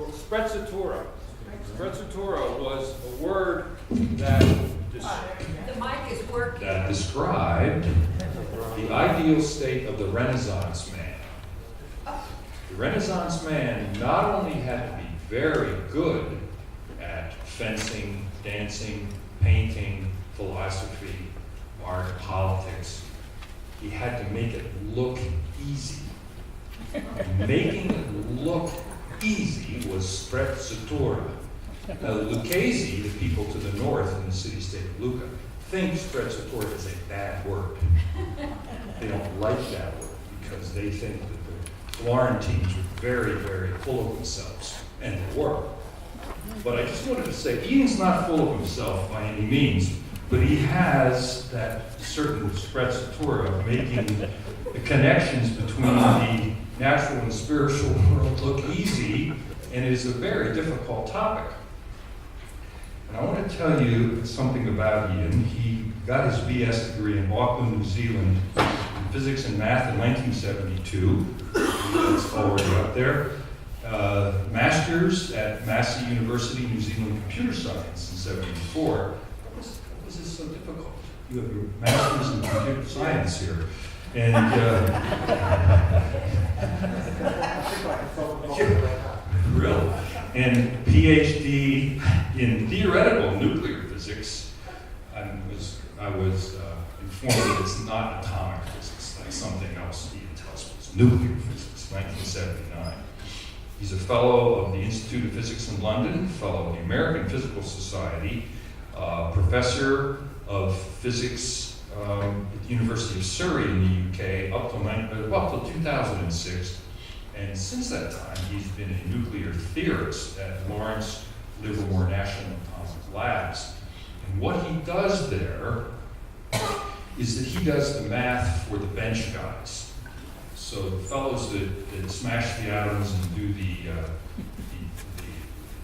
Sprezzatura. Sprezzatura was a word that The mic is working. that described the ideal state of the Renaissance man. The Renaissance man not only had to be very good at fencing, dancing, painting, philosophy, art, politics, he had to make it look easy. Making it look easy was sprezzatura. Now, the Lucchese, the people to the north in the city-state of Lucca, think sprezzatura is a bad word. They don't like that word because they think that the Florentines were very, very full of themselves, and they were. But I just wanted to say, Ian's not full of himself by any means, but he has that certain sprezzatura, making the connections between the natural and spiritual world look easy, and it is a very difficult topic. And I want to tell you something about Ian. He got his BS degree in Auckland, New Zealand, in physics and math in 1972. That's already up there. Master's at Massey University, New Zealand, computer science in 74. What was this so difficult? You have your master's in computer science here. And really, and Ph.D. in theoretical nuclear physics. I was informed that it's not atomic physics, like something else Ian tells me. It's nuclear physics, 1979. He's a fellow of the Institute of Physics in London, fellow of the American Physical Society, professor of physics at the University of Surrey in the UK up till 2006. And since that time, he's been a nuclear theorist at Lawrence Livermore National Atomic Labs. And what he does there is that he does the math for the bench guys. So the fellows that smash the atoms and do the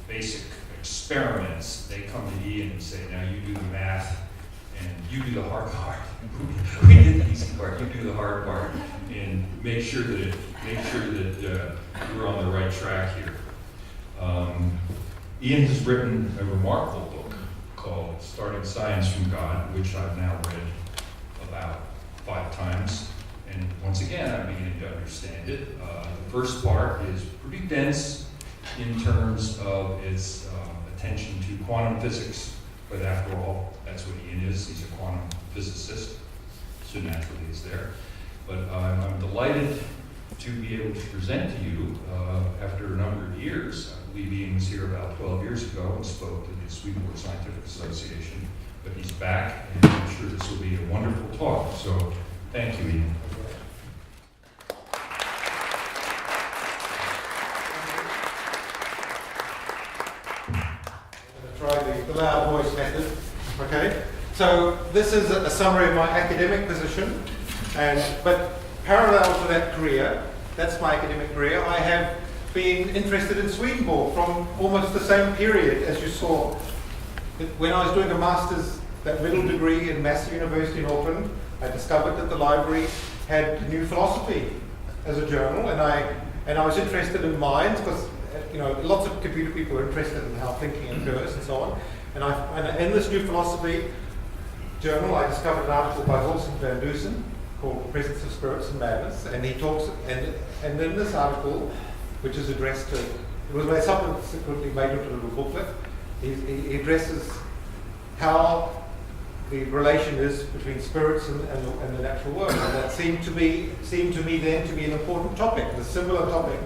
basic experiments, they come to Ian and say, now you do the math and you do the hard part. We did the easy part, you do the hard part, and make sure that we're on the right track here. Ian has written a remarkable book called Starting Science from God, which I've now read about 5 times. And once again, I'm beginning to understand it. The first part is pretty dense in terms of its attention to quantum physics, but after all, that's what Ian is. He's a quantum physicist, so naturally he's there. But I'm delighted to be able to present to you after a number of years. I believe Ian was here about 12 years ago and spoke to the Swedenborg Scientific Association, but he's back, and I'm sure this will be a wonderful talk. So thank you, Ian. Try the loud voice method. Okay, so this is a summary of my academic position, but parallel to that career, that's my academic career, I have been interested in Swedenborg from almost the same period as you saw. When I was doing a master's, that middle degree in Massey University in Auckland, I discovered that the library had New Philosophy as a journal, and I was interested in minds because lots of computer people are interested in how thinking occurs and so on. And in this New Philosophy journal, I discovered an article by Wilson van Dusen called The Presence of Spirits and Madness, and he talks, and in this article, which is addressed to, it was subsequently made into a little booklet, he addresses how the relation is between spirits and the natural world, and that seemed to me then to be an important topic, a similar topic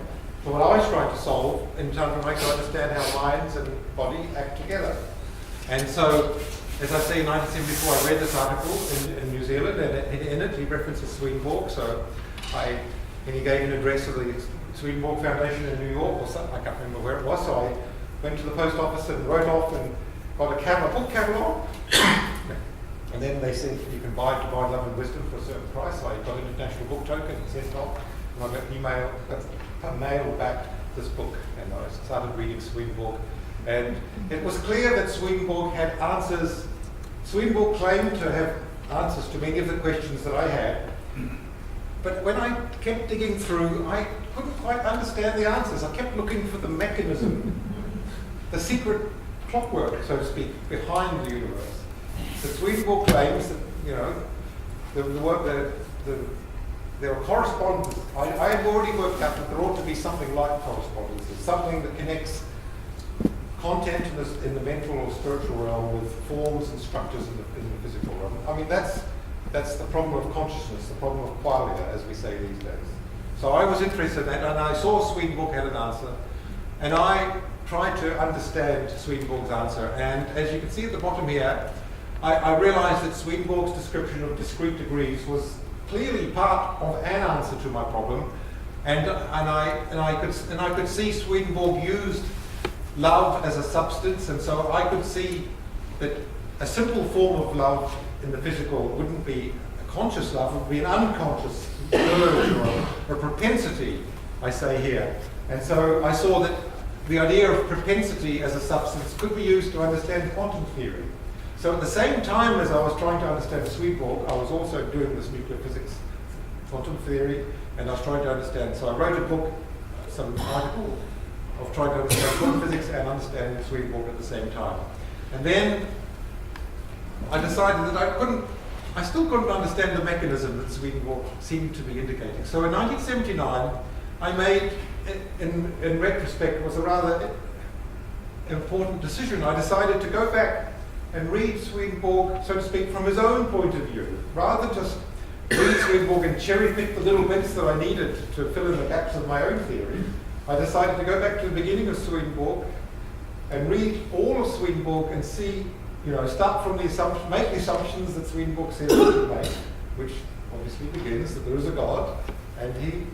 to what I was trying to solve in terms of trying to understand how minds and body act together. And so, as I say, in 1974, I read this article in New Zealand, and in it he references Swedenborg. And he gave an address of the Swedenborg Foundation in New York or something. I can't remember where it was. So I went to the post office and wrote off and got a book catalogue. And then they said you can buy Divine Love and Wisdom for a certain price. So I got an international book token and sent it off, and I got mailed back this book, and I started reading Swedenborg. And it was clear that Swedenborg had answers. Swedenborg claimed to have answers to many of the questions that I had. But when I kept digging through, I couldn't quite understand the answers. I kept looking for the mechanism, the secret clockwork, so to speak, behind the universe. The Swedenborg claims that, you know, there are correspondences. I had already worked out that there ought to be something like correspondences, something that connects content in the mental or spiritual realm with forms and structures in the physical realm. I mean, that's the problem of consciousness, the problem of qualia, as we say these days. So I was interested in that, and I saw Swedenborg had an answer, and I tried to understand Swedenborg's answer. And as you can see at the bottom here, I realized that Swedenborg's description of discrete degrees was clearly part of an answer to my problem, and I could see Swedenborg used love as a substance, and so I could see that a simple form of love in the physical wouldn't be a conscious love, it would be an unconscious urge or a propensity, I say here. And so I saw that the idea of propensity as a substance could be used to understand quantum theory. So at the same time as I was trying to understand Swedenborg, I was also doing this nuclear physics, quantum theory, and I was trying to understand. So I wrote a book, some article of trying to understand quantum physics and understanding Swedenborg at the same time. And then I decided that I still couldn't understand the mechanism that Swedenborg seemed to be indicating. So in 1979, I made, in retrospect, it was a rather important decision. I decided to go back and read Swedenborg, so to speak, from his own point of view, rather than just read Swedenborg and cherry pick the little bits that I needed to fill in the gaps of my own theory. I decided to go back to the beginning of Swedenborg and read all of Swedenborg and see, you know, start from the assumption, make the assumptions that Swedenborg says we should make, which obviously begins that there is a God, and he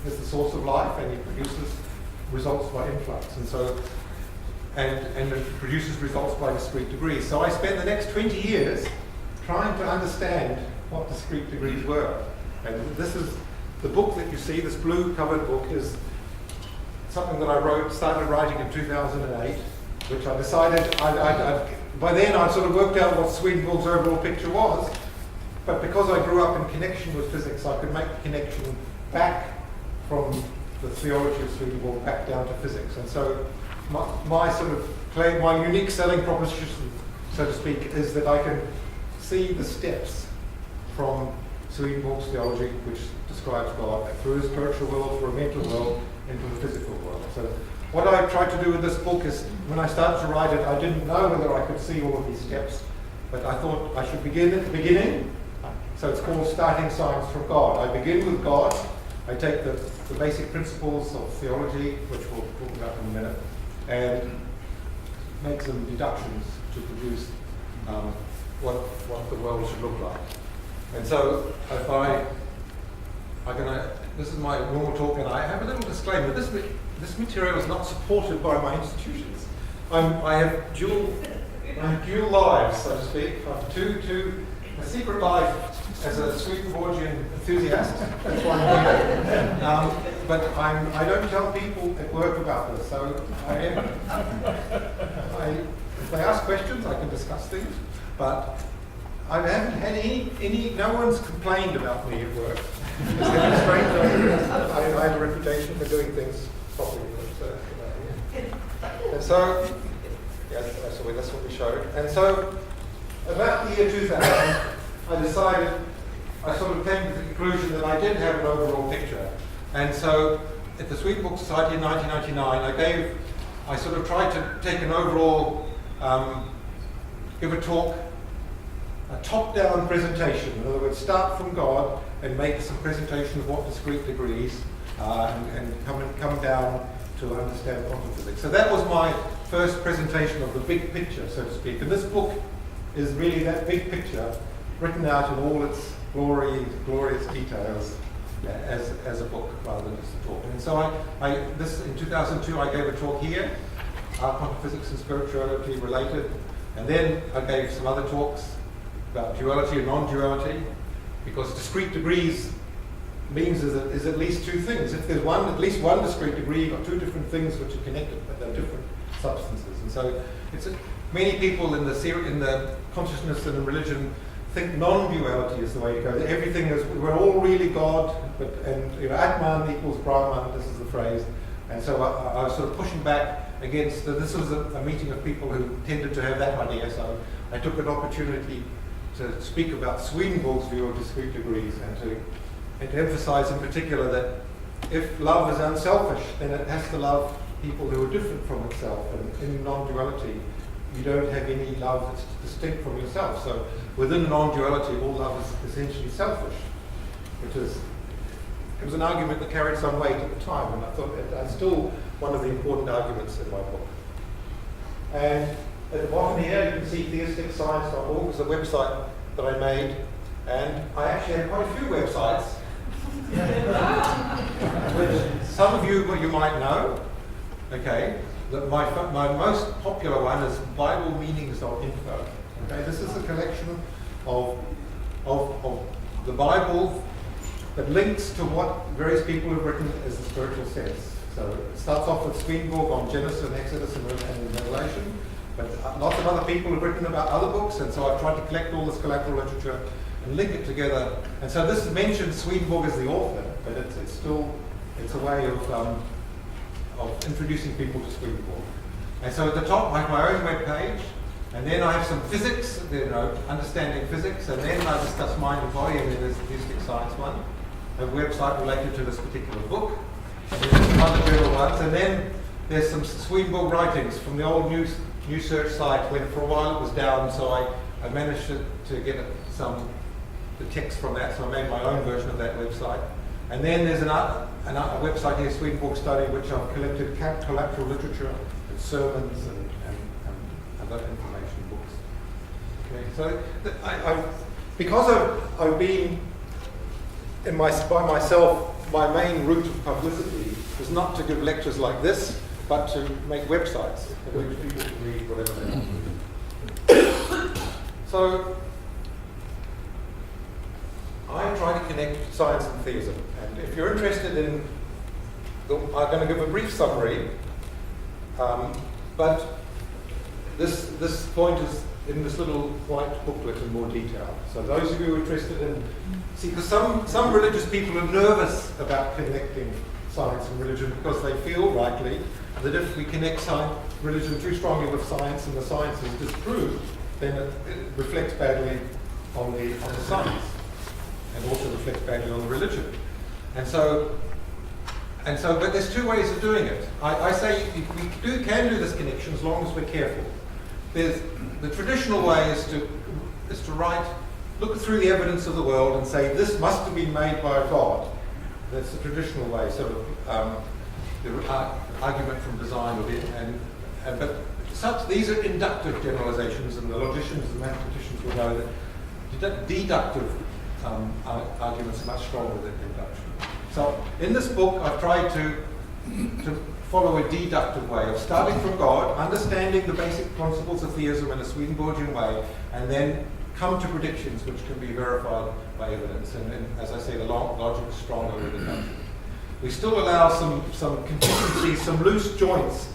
is the source of life, and he produces results by influx, and so, and it produces results by discrete degrees. So I spent the next 20 years trying to understand what discrete degrees were. And this is the book that you see, this blue covered book, is something that I started writing in 2008, which I decided, by then I sort of worked out what Swedenborg's overall picture was, but because I grew up in connection with physics, I could make the connection back from the theology of Swedenborg back down to physics. And so my sort of claim, my unique selling proposition, so to speak, is that I can see the steps from Swedenborg's theology, which describes God, through his spiritual world, through a mental world, into the physical world. So what I tried to do with this book is, when I started to write it, I didn't know whether I could see all of these steps, but I thought I should begin at the beginning. So it's called Starting Science from God. I begin with God. I take the basic principles of theology, which we'll talk about in a minute, and make some deductions to produce what the world should look like. And so this is my normal talk, and I have a little disclaimer. This material is not supported by my institutions. I have dual lives, so to speak. I have a secret life as a Swedenborgian enthusiast. That's why I'm here. But I don't tell people at work about this. So if they ask questions, I can discuss things. But I haven't had any. No one's complained about me at work. It's kind of strange. I have a reputation for doing things properly. And so, yeah, that's what we showed. And so, about the year 2000, I sort of came to the conclusion that I did have an overall picture. And so, at the Swedenborg Society in 1999, I sort of tried to take an overall, give a talk, a top-down presentation. In other words, start from God and make some presentation of what discrete degrees and come down to understand quantum physics. So that was my first presentation of the big picture, so to speak. And this book is really that big picture written out in all its glorious details as a book rather than just a talk. And so in 2002 I gave a talk here, quantum physics and spirituality related, and then I gave some other talks about duality and non-duality, because discrete degrees means is at least two things. If there's at least one discrete degree, you've got two different things which are connected, but they're different substances. And so many people in the consciousness and in religion think non-duality is the way to go. Everything is, we're all really God, and Atman equals Brahman, this is the phrase. And so I was sort of pushing back against, this was a meeting of people who tended to have that idea, so I took an opportunity to speak about Swedenborg's view of discrete degrees and to emphasize in particular that if love is unselfish, then it has to love people who are different from itself, and in non-duality you don't have any love that's distinct from yourself. So within non-duality, all love is essentially selfish, it was an argument that carried some weight at the time, and I thought it's still one of the important arguments in my book. And at the bottom here, you can see theisticscience.org is a website that I made, and I actually have quite a few websites, which some of you might know. Okay, my most popular one is BibleMeanings.info. Okay, this is a collection of the Bible that links to what various people have written as the spiritual sense. So it starts off with Swedenborg on Genesis and Exodus and Revelation, but lots of other people have written about other books, and so I've tried to collect all this collateral literature and link it together. And so this mentions Swedenborg as the author, but it's a way of introducing people to Swedenborg. And so at the top I have my own web page, and then I have some physics, understanding physics, and then I discuss mind and body, and then there's the theistic science one, a website related to this particular book, and then there's some other general ones, and then there's some Swedenborg writings from the old New Search site, when for a while it was down, so I managed to get the text from that, so I made my own version of that website. And then there's another website here, Swedenborg Study, which I've collected collateral literature, and sermons, and other information books. Okay, so because I've been by myself, my main route of publicity is not to give lectures like this, but to make websites in which people can read whatever they want to read. So I try to connect science and theism, and if you're interested in, I'm going to give a brief summary, but this point is in this little white booklet in more detail. So those of you who are interested in, because some religious people are nervous about connecting science and religion because they feel rightly that if we connect religion too strongly with science and the science is disproved, then it reflects badly on the science, and also reflects badly on the religion. But there's two ways of doing it. I say we can do this connection as long as we're careful. There's the traditional way is to look through the evidence of the world and say this must have been made by God. That's the traditional way, sort of the argument from design of it, but these are inductive generalizations, and the logicians and mathematicians will know that deductive arguments are much stronger than induction. So in this book, I've tried to follow a deductive way of starting from God, understanding the basic principles of theism in a Swedenborgian way, and then come to predictions which can be verified by evidence. And as I say, the logic is stronger with induction. We still allow some contingencies, some loose joints,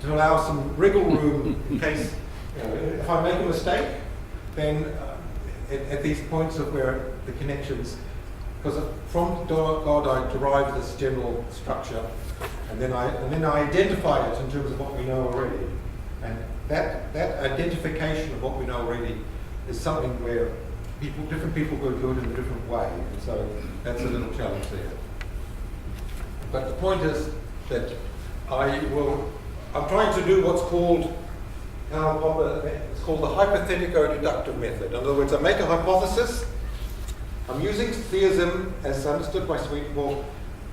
to allow some wriggle room in case, if I make a mistake, then at these points of where the connections, because from God I derive this general structure, and then I identify it in terms of what we know already. And that identification of what we know already is something where different people will do it in a different way. And so that's a little challenge there. But the point is that I'm trying to do what's called it's called the hypothetico-deductive method. In other words, I make a hypothesis. I'm using theism, as understood by Swedenborg,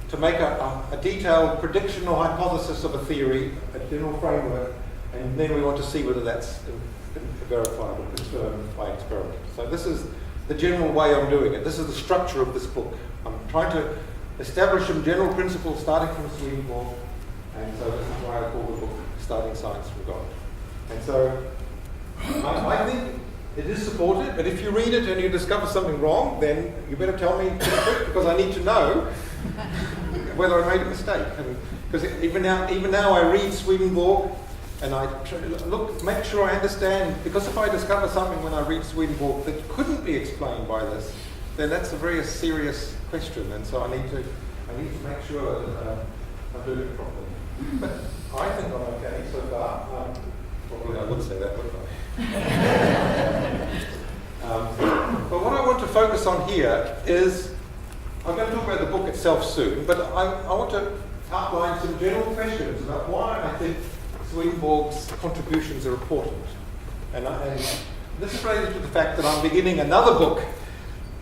to make a detailed prediction or hypothesis of a theory, a general framework, and then we want to see whether that's verified or confirmed by experiment. So this is the general way I'm doing it. This is the structure of this book. I'm trying to establish some general principles starting from Swedenborg, and so this is why I call the book Starting Science from God. And so I think it is supported, but if you read it and you discover something wrong, then you better tell me because I need to know whether I made a mistake. Because even now I read Swedenborg, and I make sure I understand, because if I discover something when I read Swedenborg that couldn't be explained by this, then that's a very serious question, and so I need to make sure that I'm doing it properly. But I think I'm okay so far. Probably I would say that, wouldn't I? But what I want to focus on here is, I'm going to talk about the book itself soon, but I want to outline some general questions about why I think Swedenborg's contributions are important. And this is related to the fact that I'm beginning another book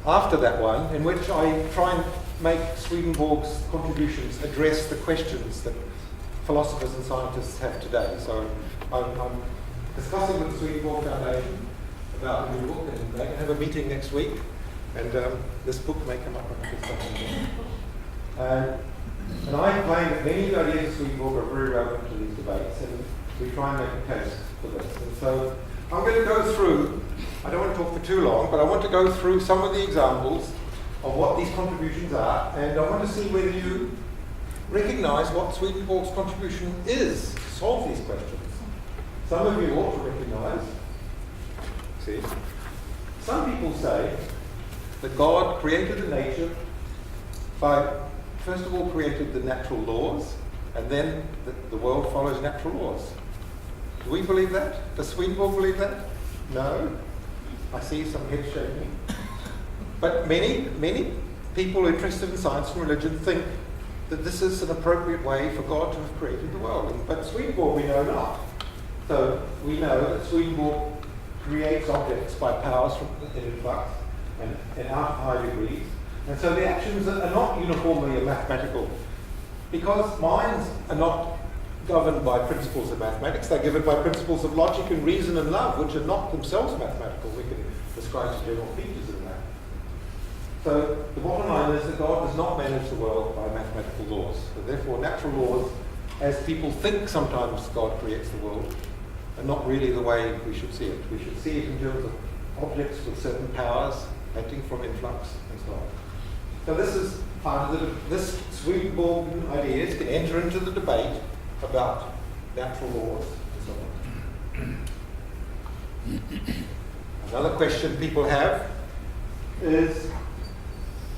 after that one, in which I try and make Swedenborg's contributions address the questions that philosophers and scientists have today. So I'm discussing with the Swedenborg Foundation about a new book, and they can have a meeting next week, and this book may come up on a discussion. And I claim that many of the ideas of Swedenborg are very relevant to these debates, and we try and make a case for this. And so I'm going to go through, I don't want to talk for too long, but I want to go through some of the examples of what these contributions are, and I want to see whether you recognize what Swedenborg's contribution is to solve these questions. Some of you ought to recognize, some people say that God created the nature by, first of all, created the natural laws, and then the world follows natural laws. Do we believe that? Does Swedenborg believe that? No. I see some head shaking. But many people interested in science and religion think that this is an appropriate way for God to have created the world. But Swedenborg we know not. So we know that Swedenborg creates objects by powers from influx and out of high degrees. And so the actions are not uniformly mathematical, because minds are not governed by principles of mathematics. They're given by principles of logic and reason and love, which are not themselves mathematical. We can describe some general features of that. So the bottom line is that God does not manage the world by mathematical laws. So therefore, natural laws, as people think sometimes God creates the world, are not really the way we should see it. We should see it in terms of objects with certain powers acting from influx and so on. So this is part of this Swedenborgian ideas can enter into the debate about natural laws and so on. Another question people have is,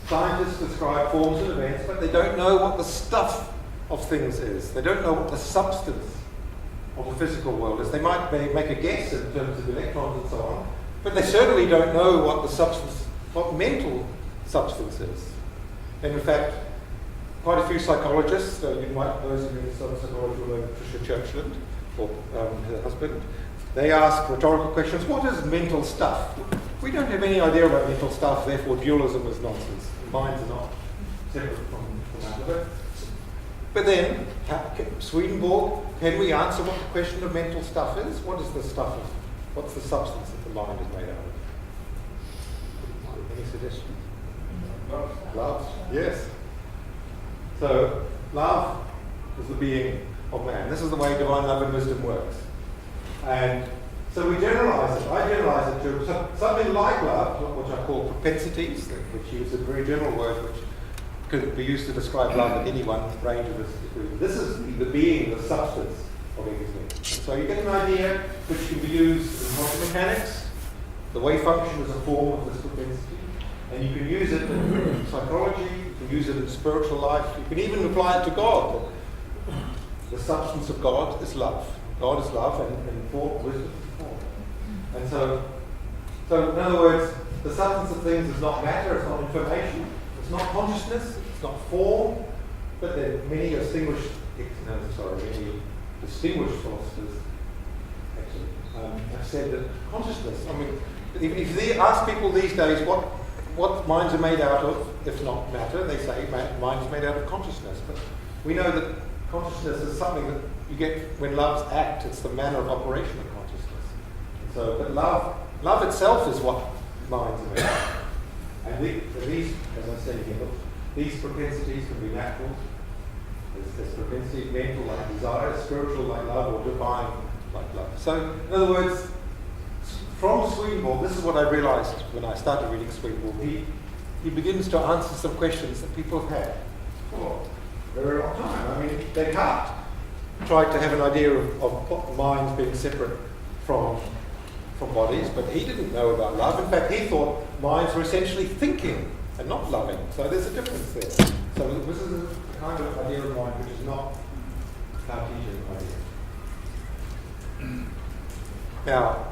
scientists describe forms and events, but they don't know what the stuff of things is. They don't know what the substance of the physical world is. They might make a guess in terms of electrons and so on, but they certainly don't know what the substance, what mental substance is. And in fact, quite a few psychologists, you might, those of you in psychology will know Patricia Churchland, or her husband, they ask rhetorical questions. What is mental stuff? We don't have any idea about mental stuff, therefore dualism is nonsense. Minds are not separate from that of it. But then, Swedenborg, can we answer what the question of mental stuff is? What is the stuff of, what's the substance that the mind is made out of? Any suggestions? Love, yes. So, love is the being of man. This is the way divine love and wisdom works. And so we generalize it. I generalize it to something like love, which I call propensities, which is a very general word which could be used to describe love at any one range of its degree. This is the being, the substance of everything. So you get an idea which can be used in quantum mechanics. The wave function is a form of this propensity. And you can use it in psychology, you can use it in spiritual life, you can even apply it to God. The substance of God is love. God is love, and thought, wisdom is form. And so in other words, the substance of things is not matter, it's not information, it's not consciousness, it's not form, but there are many distinguished philosophers actually have said that consciousness, I mean, if you ask people these days what minds are made out of, if not matter, they say mind is made out of consciousness. But we know that consciousness is something that you get when loves act. It's the manner of operation of consciousness. And so, but love itself is what minds are made of. And these, as I said here, these propensities can be natural. There's propensity mental like desire, spiritual like love, or divine like love. So, in other words, from Swedenborg, this is what I realized when I started reading Swedenborg. He begins to answer some questions that people have had for a very long time. I mean, Descartes tried to have an idea of minds being separate from bodies, but he didn't know about love. In fact, he thought minds were essentially thinking and not loving. So there's a difference there. So this is a kind of idea of mind which is not Cartesian idea. Now,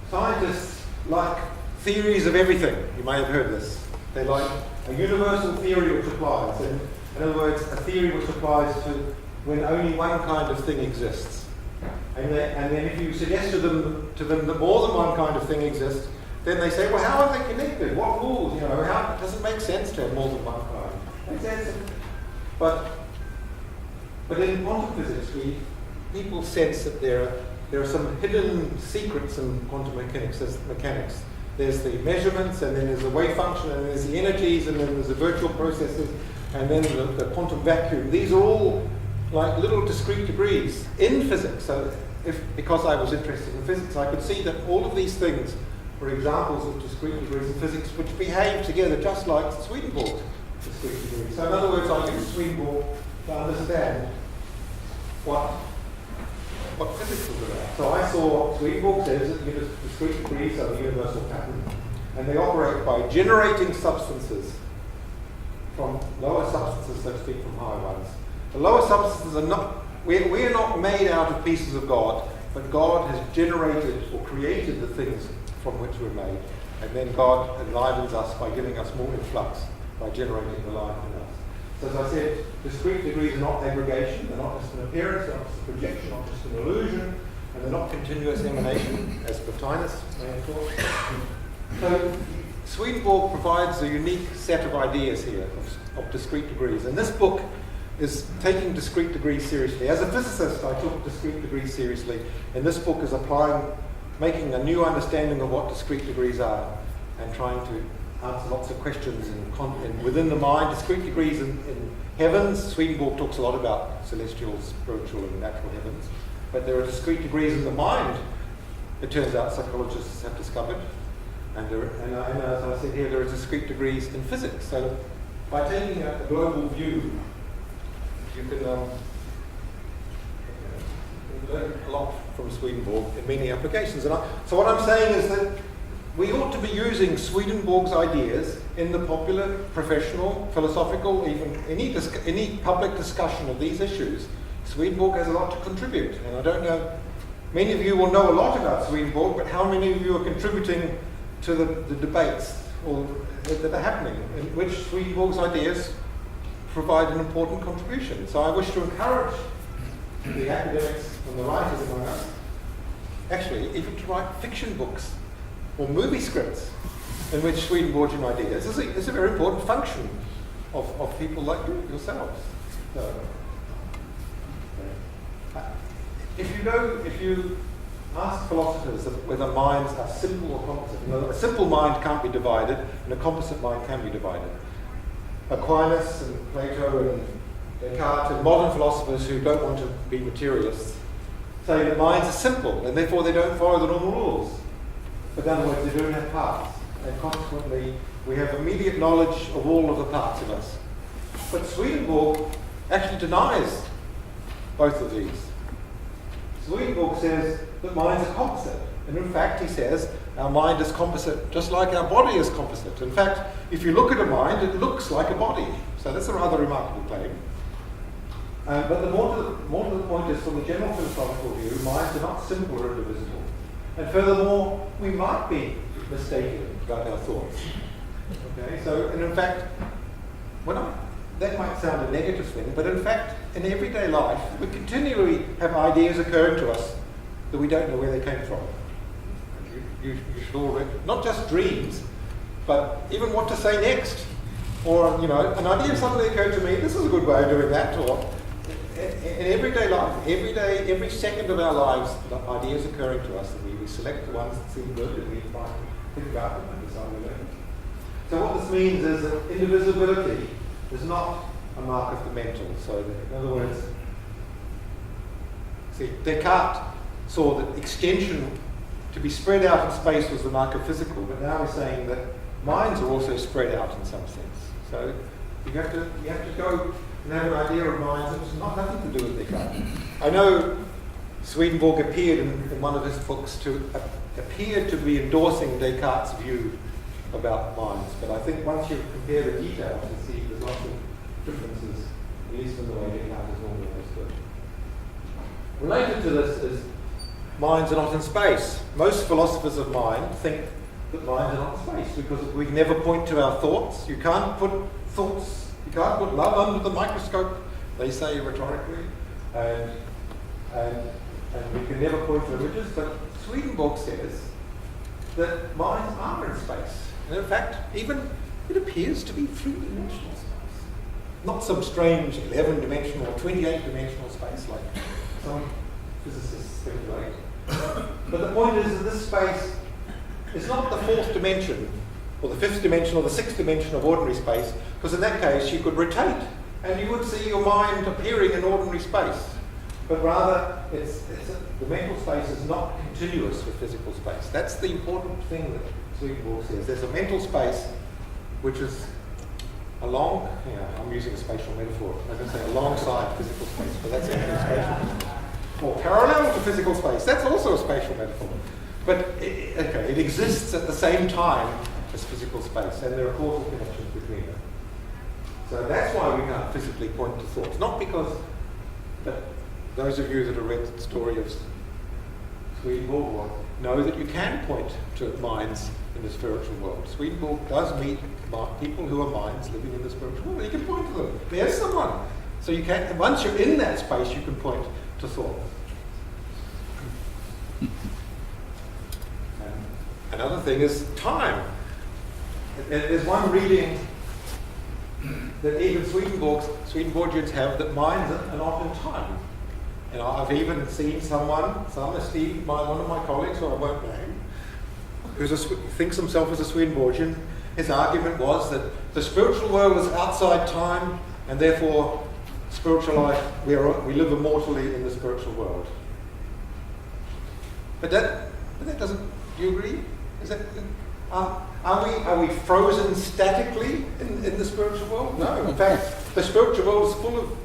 scientists like theories of everything. You may have heard this. They like a universal theory which applies. In other words, a theory which applies to when only one kind of thing exists. And then if you suggest to them that more than one kind of thing exists, then they say, well, how are they connected? What rules? How it doesn't make sense to have more than one kind. Makes sense. But in quantum physics, people sense that there are some hidden secrets in quantum mechanics. There's the measurements, and then there's the wave function, and there's the energies, and then there's the virtual processes, and then the quantum vacuum. These are all like little discrete degrees in physics. So because I was interested in physics, I could see that all of these things were examples of discrete degrees in physics which behave together just like Swedenborg discrete degrees. So in other words, I used Swedenborg to understand what physics was about. So I saw Swedenborg says that discrete degrees are the universal pattern, and they operate by generating substances from lower substances, so to speak, from higher ones. The lower substances are not, we're not made out of pieces of God, but God has generated or created the things from which we're made. And then God enlivens us by giving us more influx, by generating the life in us. So as I said, discrete degrees are not aggregation, they're not just an appearance, they're not just a projection, not just an illusion, and they're not continuous emanation, as Plotinus may have thought. So Swedenborg provides a unique set of ideas here of discrete degrees. And this book is taking discrete degrees seriously. As a physicist, I took discrete degrees seriously, and this book is making a new understanding of what discrete degrees are, and trying to answer lots of questions within the mind. Discrete degrees in heavens. Swedenborg talks a lot about celestial, spiritual, and natural heavens, but there are discrete degrees in the mind. It turns out psychologists have discovered, and as I said here, there are discrete degrees in physics. So by taking a global view, you can learn a lot from Swedenborg in many applications. So what I'm saying is that we ought to be using Swedenborg's ideas in the popular, professional, philosophical, even any public discussion of these issues. Swedenborg has a lot to contribute, and I don't know, many of you will know a lot about Swedenborg, but how many of you are contributing to the debates that are happening, in which Swedenborg's ideas provide an important contribution. So I wish to encourage the academics and the writers among us, actually, even to write fiction books or movie scripts in which Swedenborgian ideas is a very important function of people like yourselves. So, if you ask philosophers whether minds are simple or composite, a simple mind can't be divided, and a composite mind can be divided. Aquinas and Plato and Descartes and modern philosophers who don't want to be materialists say that minds are simple and therefore they don't follow the normal rules. But in other words, they don't have parts, and consequently we have immediate knowledge of all of the parts of us. But Swedenborg actually denies both of these. Swedenborg says that minds are composite, and in fact he says our mind is composite just like our body is composite. In fact, if you look at a mind, it looks like a body. So that's a rather remarkable claim. But the more to the point is, from the general philosophical view, minds are not simple or indivisible. And furthermore, we might be mistaken about our thoughts. Okay, so, and in fact, that might sound a negative thing, but in fact, in everyday life, we continually have ideas occurring to us that we don't know where they came from. You should all read, not just dreams, but even what to say next. Or, an idea suddenly occurred to me, this is a good way of doing that, or in everyday life, every day, every second of our lives, the ideas occurring to us, and we select the ones that seem good, and we try to think about them and decide we're learning. So what this means is that indivisibility is not a mark of the mental. So in other words, Descartes saw that extension to be spread out in space was the mark of physical, but now we're saying that minds are also spread out in some sense. So you have to go and have an idea of minds that has nothing to do with Descartes. I know Swedenborg appeared in one of his books to appear to be endorsing Descartes' view about minds, but I think once you compare the details, you see there's lots of differences, at least in the way Descartes is normally understood. Related to this is minds are not in space. Most philosophers of mind think that minds are not in space because we can never point to our thoughts. You can't put love under the microscope, they say rhetorically, and we can never point to images, but Swedenborg says that minds are in space. And in fact, even it appears to be three-dimensional space. Not some strange 11-dimensional or 28-dimensional space like some physicists speculate. But the point is that this space is not the fourth dimension, or the fifth dimension, or the sixth dimension of ordinary space, because in that case you could rotate and you would see your mind appearing in ordinary space. But rather, the mental space is not continuous with physical space. That's the important thing that Swedenborg says. There's a mental space which is along, I'm using a spatial metaphor, I can say alongside physical space, but that's a spatial. Or parallel to physical space, that's also a spatial metaphor. But it exists at the same time as physical space, and there are causal connections between them. So that's why we can't physically point to thoughts. Not because, but those of you that have read the story of Swedenborg know that you can point to minds in the spiritual world. Swedenborg does meet people who are minds living in the spiritual world. You can point to them. There's someone. So you can, once you're in that space, you can point to thought. Another thing is time. There's one reading that even Swedenborgians have, that minds are not in time. And I've even seen some esteemed, one of my colleagues, who I won't name, who thinks himself as a Swedenborgian. His argument was that the spiritual world is outside time, and therefore spiritual life, we live immortally in the spiritual world. But that doesn't. Do you agree? Is that are we frozen statically in the spiritual world? No. In fact, the spiritual world is full of.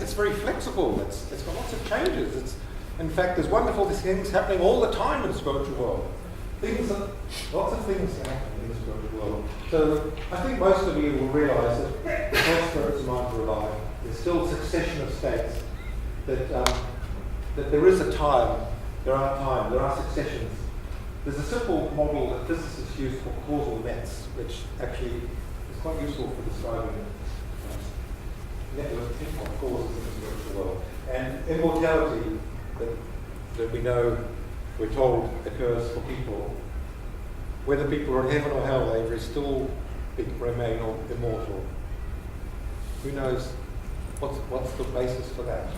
It's very flexible. It's got lots of changes. In fact, there's wonderful things happening all the time in the spiritual world. Lots of things are happening in the spiritual world. So I think most of you will realise that because spirits and minds are alive, there's still a succession of states. That there is a time. There are successions. There's a simple model that physicists use for causal nets, which actually is quite useful for describing network of causes in the spiritual world. And immortality that we know, we're told, occurs for people. Whether people are in heaven or hell, they still remain immortal. Who knows what's the basis for that?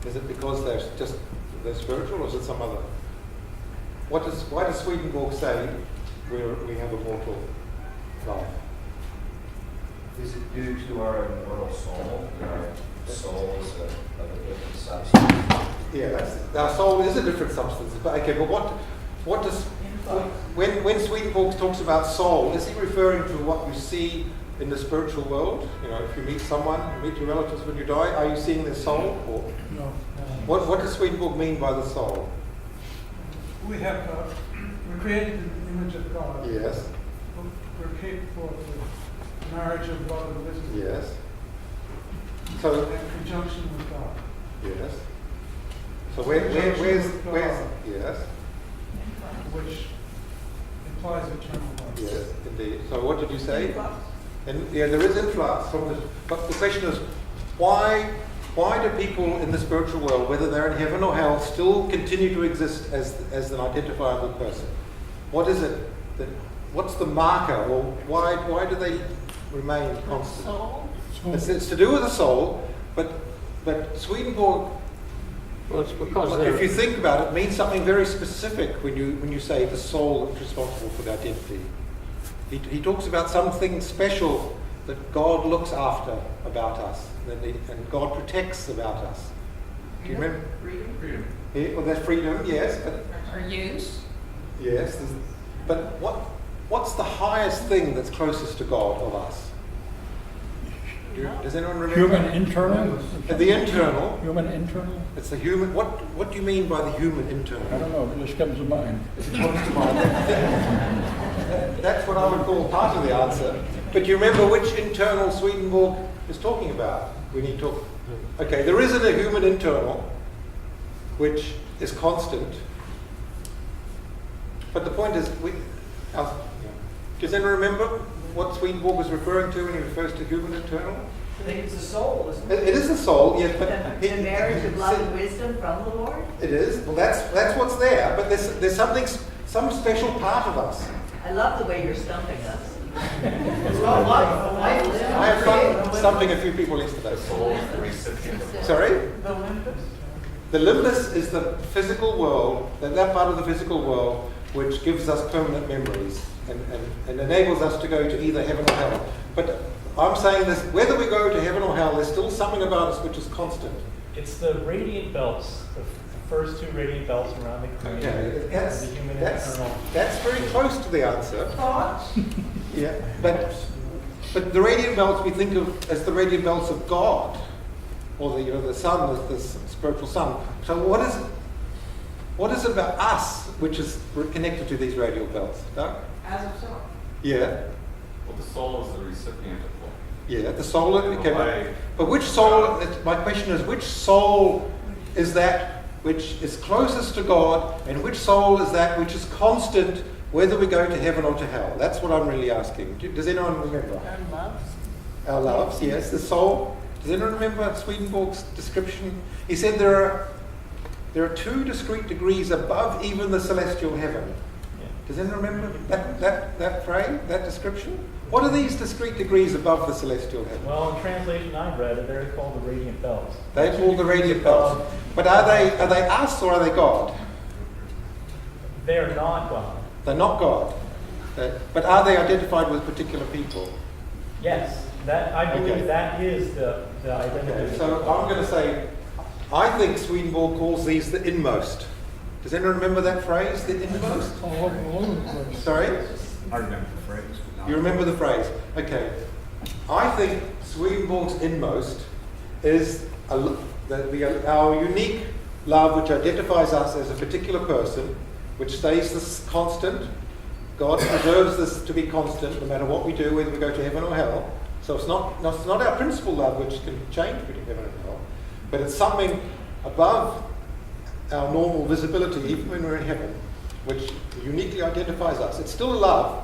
Is it because they're spiritual, or is it some other? Why does Swedenborg say we have a mortal life? Is it due to our immortal soul? Our soul is a different substance. Yeah, our soul is a different substance. But okay, but what does when Swedenborg talks about soul, is he referring to what you see in the spiritual world? If you meet someone, you meet your relatives when you die, are you seeing their soul? Or no. What does Swedenborg mean by the soul? We're created in the image of God. Yes. We're capable of the marriage of love and wisdom. Yes. So in conjunction with God. Yes. So where's yes. Which implies eternal life. Yes, indeed. So what did you say? And there is influx from this. But the question is, why do people in the spiritual world, whether they're in heaven or hell, still continue to exist as an identifiable person? What is it what's the marker, or why do they remain constant? Soul. It's to do with the soul, but Swedenborg, Well, it's because if you think about it, means something very specific when you say the soul is responsible for the identity. He talks about something special that God looks after about us, and God protects about us. Do you remember? Freedom. Yeah, well, there's freedom, yes, but Or use. yes. But what's the highest thing that's closest to God of us? Does anyone remember? Human internal? The internal. Human internal? It's the human. What do you mean by the human internal? I don't know, it just comes to mind. That's what I would call part of the answer. But do you remember which internal Swedenborg is talking about when he talk? Okay, there isn't a human internal which is constant. But the point is, does anyone remember what Swedenborg was referring to when he refers to human internal? I think it's the soul, isn't it? It is the soul, yes, but The marriage of love and wisdom from the Lord? it is. Well, that's what's there. But there's some special part of us. I love the way you're stumping us. It's not life. Life is I had fun stumping a few people yesterday. Sorry? The limbus? The limbus is the physical world, that part of the physical world which gives us permanent memories and enables us to go to either heaven or hell. But I'm saying this, whether we go to heaven or hell, there's still something about us which is constant. It's the radiant belts, the first two radiant belts around the cranium. Okay, the human internal. that's very close to the answer. Thoughts? Yeah, but the radiant belts we think of as the radiant belts of God, or the sun, the spiritual sun. So what is it about us which is connected to these radiant belts? Doug? As of so. Yeah, Well, the soul is the recipient of life. yeah. The soul. Okay, Away. but which soul? My question is, which soul is that which is closest to God, and which soul is that which is constant, whether we go to heaven or to hell? That's what I'm really asking. Does anyone remember? And loves? Our loves, yes. The soul. Does anyone remember Swedenborg's description? He said there are 2 discrete degrees above even the celestial heaven. Yeah. Does anyone remember that phrase, that description? What are these discrete degrees above the celestial heaven? Well, in translation I've read, they're called the radiant belts. They're called the radiant belts. But are they us or are they God? They are not God. They're not God. But are they identified with particular people? Yes, that I believe Okay. that is the identity. Okay, so I'm going to say, I think Swedenborg calls these the inmost. Does anyone remember that phrase, the inmost? All over the place. Sorry? I remember the phrase. You remember the phrase? Okay. I think Swedenborg's inmost is our unique love which identifies us as a particular person, which stays this constant. God preserves this to be constant no matter what we do, whether we go to heaven or hell. So it's not our principal love which can change between heaven and hell, but it's something above our normal visibility, even when we're in heaven, which uniquely identifies us. It's still a love,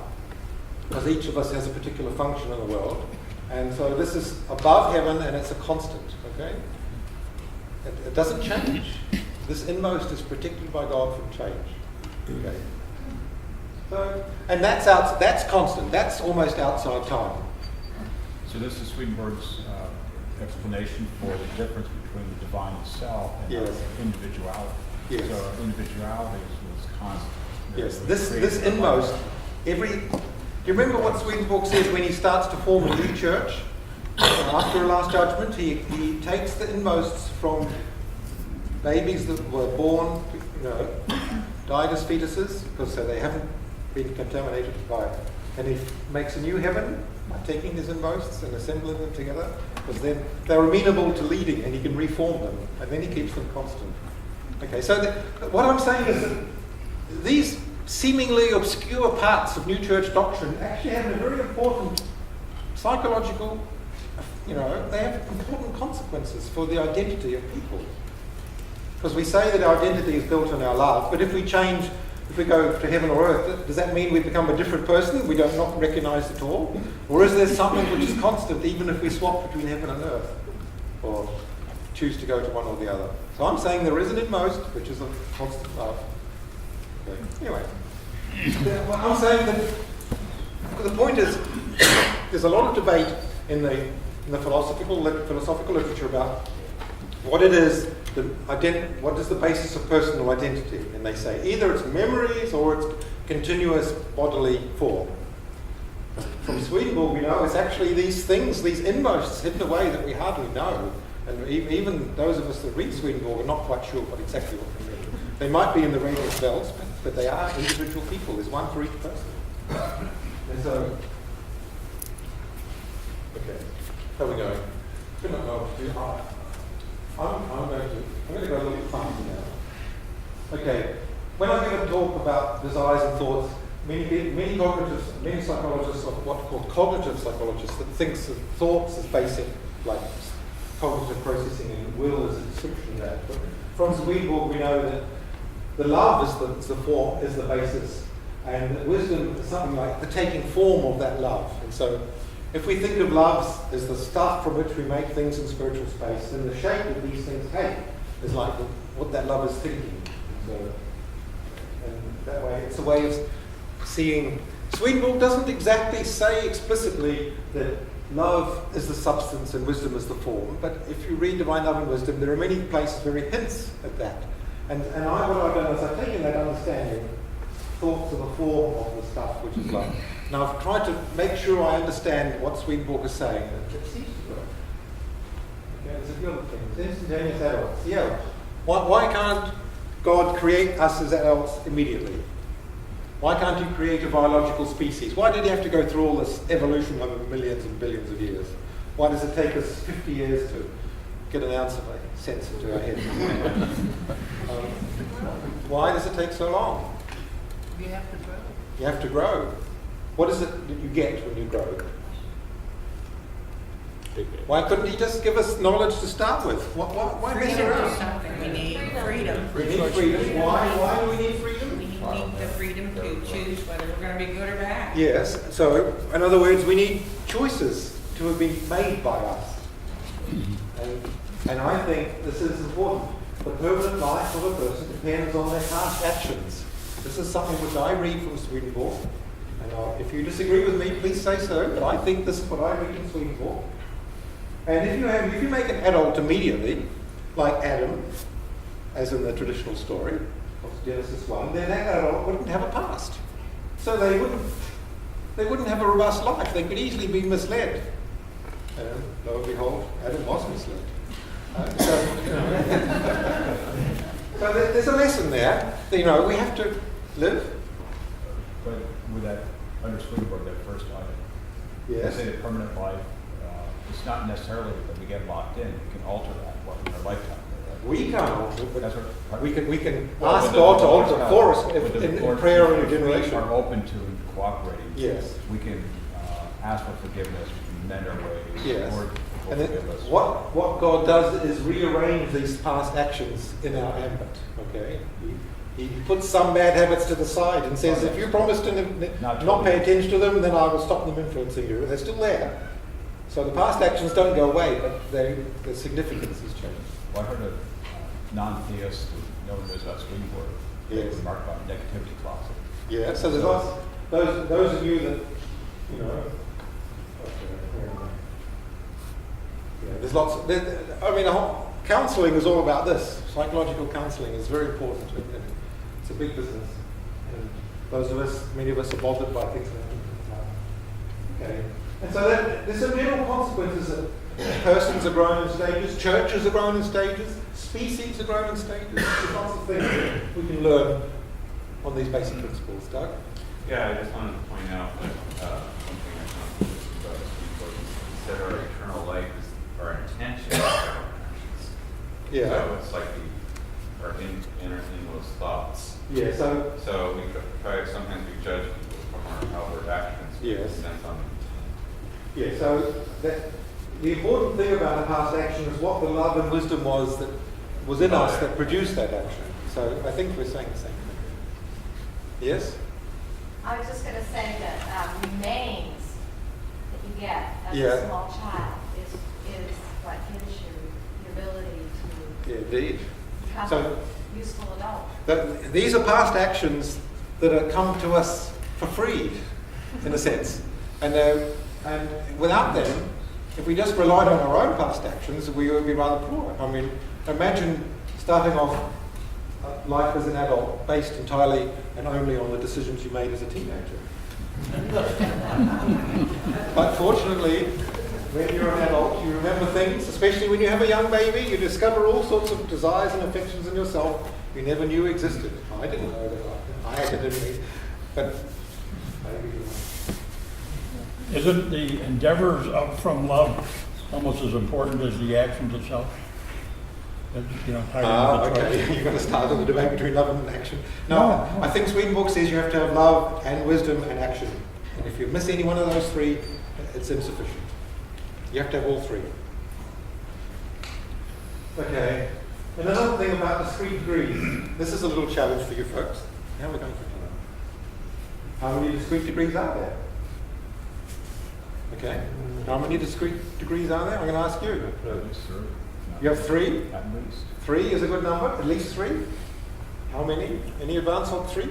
because each of us has a particular function in the world. And so this is above heaven and it's a constant, okay? It doesn't change. This inmost is protected by God from change, okay? So, and that's constant. That's almost outside time. So this is Swedenborg's explanation for the difference between the divine itself and Yes. individuality. Yes. So individuality was constant. Yes, this inmost, do you remember what Swedenborg says when he starts to form a new church? After a last judgment, he takes the inmosts from babies that were born, died as fetuses, because they haven't been contaminated by it. And he makes a new heaven by taking his inmosts and assembling them together, because then they're amenable to leading and he can reform them, and then he keeps them constant. Okay, so what I'm saying is that these seemingly obscure parts of New Church doctrine actually have a very important psychological, they have important consequences for the identity of people. Because we say that our identity is built on our love, but if we go to heaven or earth, does that mean we become a different person we don't not recognize at all? Or is there something which is constant even if we swap between heaven and earth? Or choose to go to one or the other? So I'm saying there is an inmost, which is a constant love. Okay. Anyway, I'm saying that the point is there's a lot of debate in the philosophical literature about what it is, what is the basis of personal identity. And they say either it's memories or it's continuous bodily form. From Swedenborg we know it's actually these things, these inmosts hidden away that we hardly know. And even those of us that read Swedenborg are not quite sure exactly what they mean. They might be in the radiant belts, but they are individual people. There's one for each person. And so, okay. How are we going? We're not going too high. I'm going to go a little funky now. Okay. When I give a talk about desires and thoughts, many psychologists are what are called cognitive psychologists that thinks of thoughts as basic, like cognitive processing, and will as a description of that. But from Swedenborg, we know that the love is the form, is the basis, and that wisdom is something like the taking form of that love. And so, if we think of love as the stuff from which we make things in spiritual space, then the shape that these things take is like what that love is thinking. So, and that way, it's a way of seeing. Swedenborg doesn't exactly say explicitly that love is the substance and wisdom is the form, but if you read Divine Love and Wisdom, there are many places where he hints at that. And what I've done is I've taken that understanding, thoughts of the form of the stuff, which is love. Now I've tried to make sure I understand what Swedenborg is saying. It seems to work. Okay, there's a few other things. Instantaneous adults. Yeah. Why can't God create us as adults immediately? Why can't he create a biological species? Why did he have to go through all this evolution over millions and billions of years? Why does it take us 50 years to get an ounce of sense into our heads? Why does it take so long? You have to grow. You have to grow. What is it that you get when you grow? Why couldn't he just give us knowledge to start with? Why mess Freedom around? is something. We need freedom. We need freedom. Why do we need freedom? We need the freedom to choose whether we're going to be good or bad. Yes. So, in other words, we need choices to have been made by us. And I think this is important. The permanent life of a person depends on their past actions. This is something which I read from Swedenborg. And if you disagree with me, please say so. But I think this is what I read in Swedenborg. And if you make an adult immediately, like Adam, as in the traditional story of Genesis 1, then that adult wouldn't have a past. So they wouldn't have a robust life. They could easily be misled. And lo and behold, Adam was misled. So there's a lesson there. We have to live. But with that, under Swedenborg, that first item, Yes. say that permanent life, it's not necessarily that we get locked in. We can alter that in our lifetime. Right? We can't alter it, That's but what, we can Well, ask with the God to Lord's alter it help, for us with the in Lord's prayer help, and if we regeneration. are open to and cooperating. Yes. We can ask for forgiveness. We can mend our ways. Yes. The Lord will And then forgive us. what God does is rearrange these past actions in our ambit. Okay. He puts some bad habits to the side and says, if you promise to not pay attention to them, then I will stop them influencing you. They're still there. So the past actions don't go away, but their significance has changed. Well, I heard a non-theist who knows about Swedenborg make a remark about negativity closet. Yeah, so there's lots, those of you that, there's lots, counselling is all about this. Psychological counselling is very important. It's a big business. And many of us are bothered by things like that. Okay. And so there's some general consequences that persons are grown in stages, churches are grown in stages, species are grown in stages. There's lots of things that we can learn on these basic principles. Doug? Yeah, I just wanted to point out that one thing I found interesting about Swedenborg is he said our eternal life is our intention of our actions. Yeah. So it's like our innermost thoughts. Yeah, So we sometimes we judge people from our outward actions. Yes. Sense on yeah, so the important thing about the past action is what the love and wisdom was that was in us that produced that action. So I think we're saying the same thing. Yes? I was just going to say that remains that you get as Yeah. a small child is what gives you the ability to Yeah, indeed. become So a useful adult. these are past actions that have come to us for free, in a sense. And without them, if we just relied on our own past actions, we would be rather poor. I mean, imagine starting off life as an adult based entirely and only on the decisions you made as a teenager. But fortunately, when you're an adult, you remember things, especially when you have a young baby, you discover all sorts of desires and affections in yourself you never knew existed. I didn't know that. I had it in me, but maybe you know. Isn't the endeavors from love almost as important as the actions itself. That's, you know, Okay. You're going to start on the debate between love and action. No, No. I think Swedenborg says you have to have love and wisdom and action. And if you miss any one of those three, it's insufficient. You have to have all three. Okay. And another thing about discrete degrees. This is a little challenge for you folks. How are we going to do that? How many discrete degrees are there? Okay. How many discrete degrees are there? I'm going to ask you. At least three. You have three? At least. 3 is a good number, at least 3. How many? Any advance on 3? Each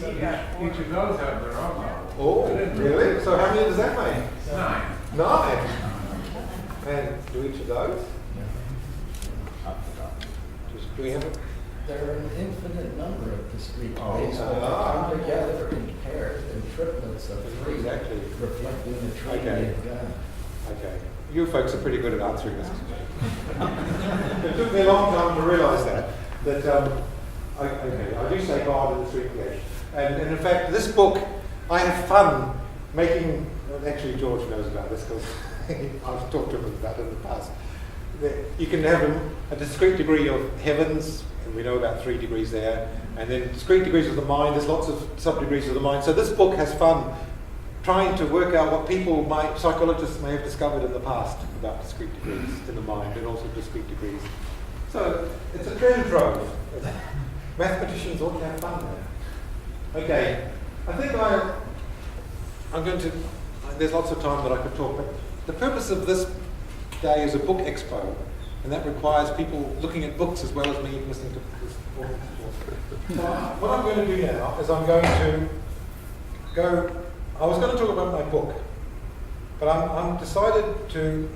of those have their own level. Oh, really? So how many does that make? 9. 9. And do each of those? I forgot. Do we have it? There are an infinite number of discrete Oh. ways that come together in pairs and triplets of 3, Exactly. reflecting the trinity Okay. of God. Okay. You folks are pretty good at answering this. It took me a long time to realise that I do say God in the three creation. And in fact, this book, I have fun making, actually George knows about this because I've talked to him about it in the past. You can have a discrete degree of heavens, and we know about 3 degrees there, and then discrete degrees of the mind, there's lots of sub-degrees of the mind. So this book has fun trying to work out what psychologists may have discovered in the past about discrete degrees in the mind and also discrete degrees. So it's a treasure trove. Mathematicians ought to have fun there. Okay, I think I'm going to, there's lots of time that I could talk, but the purpose of this day is a book expo, and that requires people looking at books as well as me listening to this talk. So what I'm going to do now is I'm going to I was going to talk about my book, but I'm decided to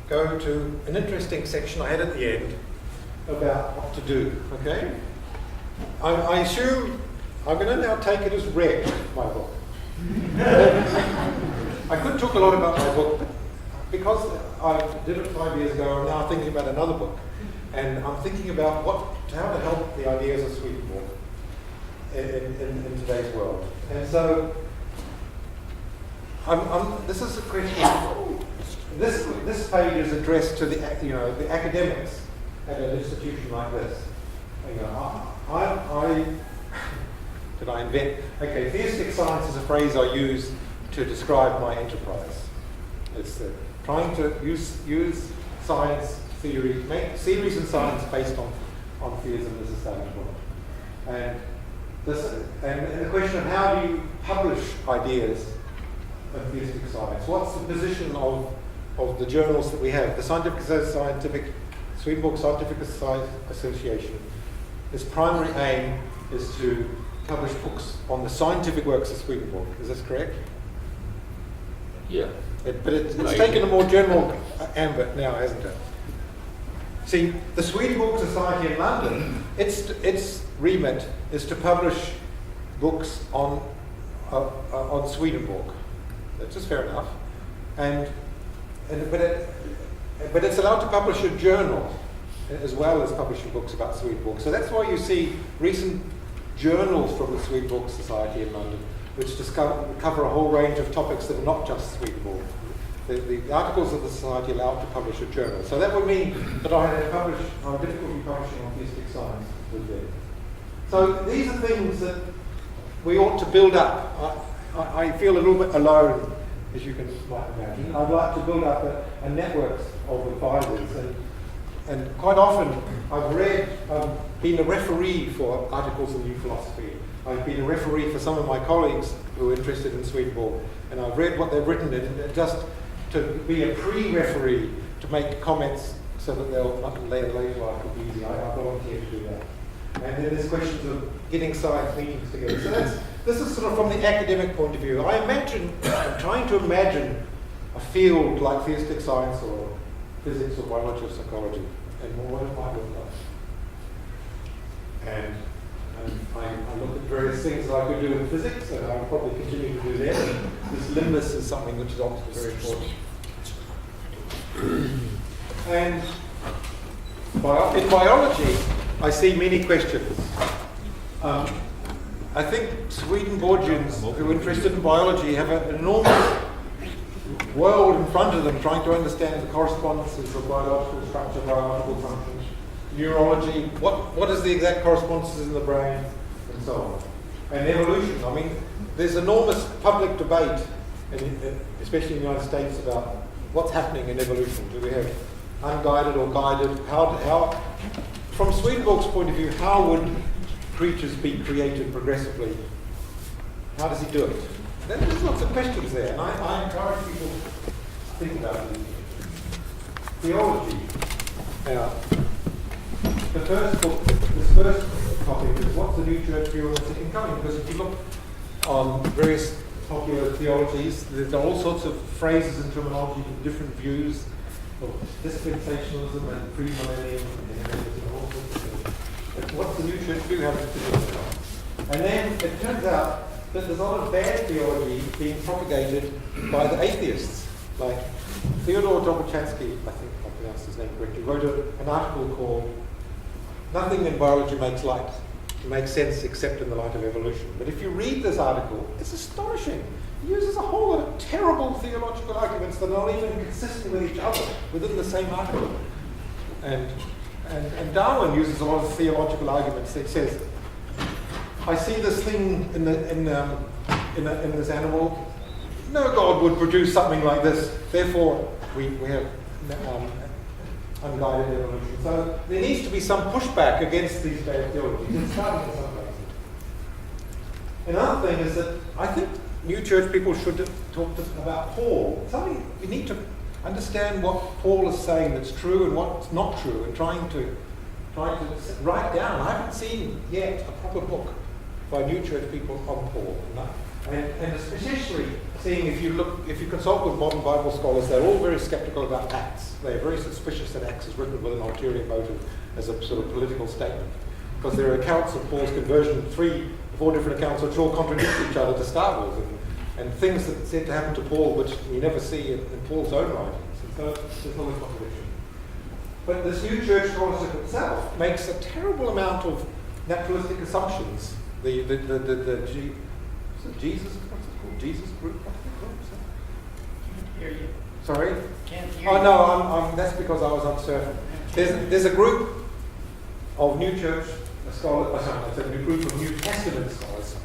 go to an interesting section I had at the end about what to do, okay? I assume I'm going to now take it as read, my book. I could talk a lot about my book, but because I did it 5 years ago, I'm now thinking about another book. And I'm thinking about how to help the ideas of Swedenborg in today's world. And so, this is a question. This page is addressed to the academics at an institution like this. Did I invent? Okay, theistic science is a phrase I use to describe my enterprise. It's trying to use science theory, make theories in science based on theism as a starting point. And the question of how do you publish ideas of theistic science? What's the position of the journals that we have? The Swedenborg Scientific Association, its primary aim is to publish books on the scientific works of Swedenborg. Is this correct? Yeah. But it's taken a more general ambit now, hasn't it? See, the Swedenborg Society in London, its remit is to publish books on Swedenborg. That's just fair enough. But it's allowed to publish a journal as well as publishing books about Swedenborg. So that's why you see recent journals from the Swedenborg Society in London, which cover a whole range of topics that are not just Swedenborg. The articles of the Society allow to publish a journal. So that would mean that I had difficulty publishing on theistic science with them. So these are things that we ought to build up. I feel a little bit alone, as you might imagine. I'd like to build up a network of advisors. And quite often I've been a referee for articles in New Philosophy. I've been a referee for some of my colleagues who are interested in Swedenborg, and I've read what they've written, and just to be a pre-referee to make comments so that they'll later life will be easy. I volunteer to do that. And then there's questions of getting science meetings together. So this is sort of from the academic point of view. I'm trying to imagine a field like theistic science or physics or biology or psychology, and what it might look like. And I look at various things that I could do in physics, and I'll probably continue to do that. This limbus is something which is obviously very important. And in biology, I see many questions. I think Swedenborgians who are interested in biology have an enormous world in front of them, trying to understand the correspondences of biological structure, biological functions, neurology, what is the exact correspondences in the brain, and so on. And evolution. I mean, there's enormous public debate, especially in the United States, about what's happening in evolution. Do we have unguided or guided? How, from Swedenborg's point of view, how would creatures be created progressively? How does he do it? There's lots of questions there, and I encourage people to think about it. Theology. Now, the first book, this first topic is what's the new church view on the second coming? Because if you look on various popular theologies, there's all sorts of phrases and terminology and different views of dispensationalism and premillennium and all sorts of things. What's the new church view? How does it fit into that? And then it turns out that there's a lot of bad theology being propagated by the atheists. Like Theodore Dobochansky, I think I pronounced his name correctly, wrote an article called Nothing in Biology Makes Sense Except in the Light of Evolution. But if you read this article, it's astonishing. He uses a whole lot of terrible theological arguments that are not even consistent with each other within the same article. And Darwin uses a lot of theological arguments. He says, I see this thing in this animal. No God would produce something like this. Therefore, we have unguided evolution. So there needs to be some pushback against these bad theologies. It's starting in some places. Another thing is that I think new church people should talk about Paul. Something we need to understand what Paul is saying that's true and what's not true, and trying to write down. I haven't seen yet a proper book by new church people on Paul. No? And especially seeing if you consult with modern Bible scholars, they're all very skeptical about Acts. They're very suspicious that Acts is written with an ulterior motive as a sort of political statement. Because there are accounts of Paul's conversion, 4 different accounts which all contradict each other to start with, and things that said to happen to Paul which you never see in Paul's own writings. And so there's always contradiction. But this new church scholarship itself makes a terrible amount of naturalistic assumptions. Jesus, what's it called? Jesus group? What's it called? Can't hear you. Sorry? Can't hear Oh you. no, that's because I was uncertain. There's a group of new church scholars, a group of New Testament scholars,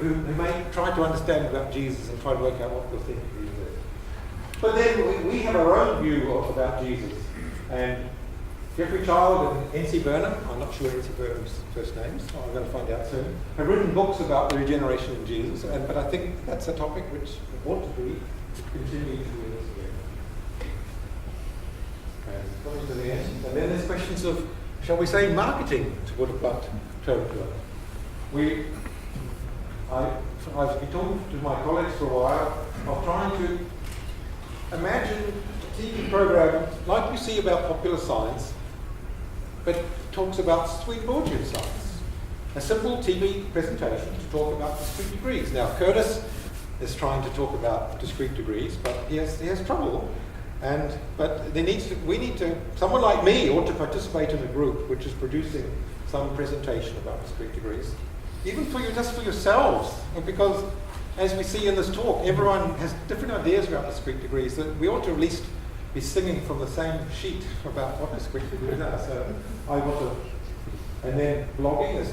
who may try to understand about Jesus and try to work out what the thing is. But then we have our own view about Jesus. And Jeffrey Child and N.C. Burnham, I'm not sure N.C. Burnham's first name, so I'm going to find out soon, have written books about the regeneration of Jesus, but I think that's a topic which ought to be continued to be investigated. And coming to the end, and then there's questions of, shall we say, marketing, to put a blunt term to it. I've been talking to my colleagues for a while of trying to imagine a TV program like you see about popular science, but talks about Swedenborgian science. A simple TV presentation to talk about discrete degrees. Now, Curtis is trying to talk about discrete degrees, but he has trouble. But someone like me ought to participate in a group which is producing some presentation about discrete degrees, even just for yourselves, because as we see in this talk, everyone has different ideas about discrete degrees. That we ought to at least be singing from the same sheet about what discrete degrees are. So I want to, and then blogging is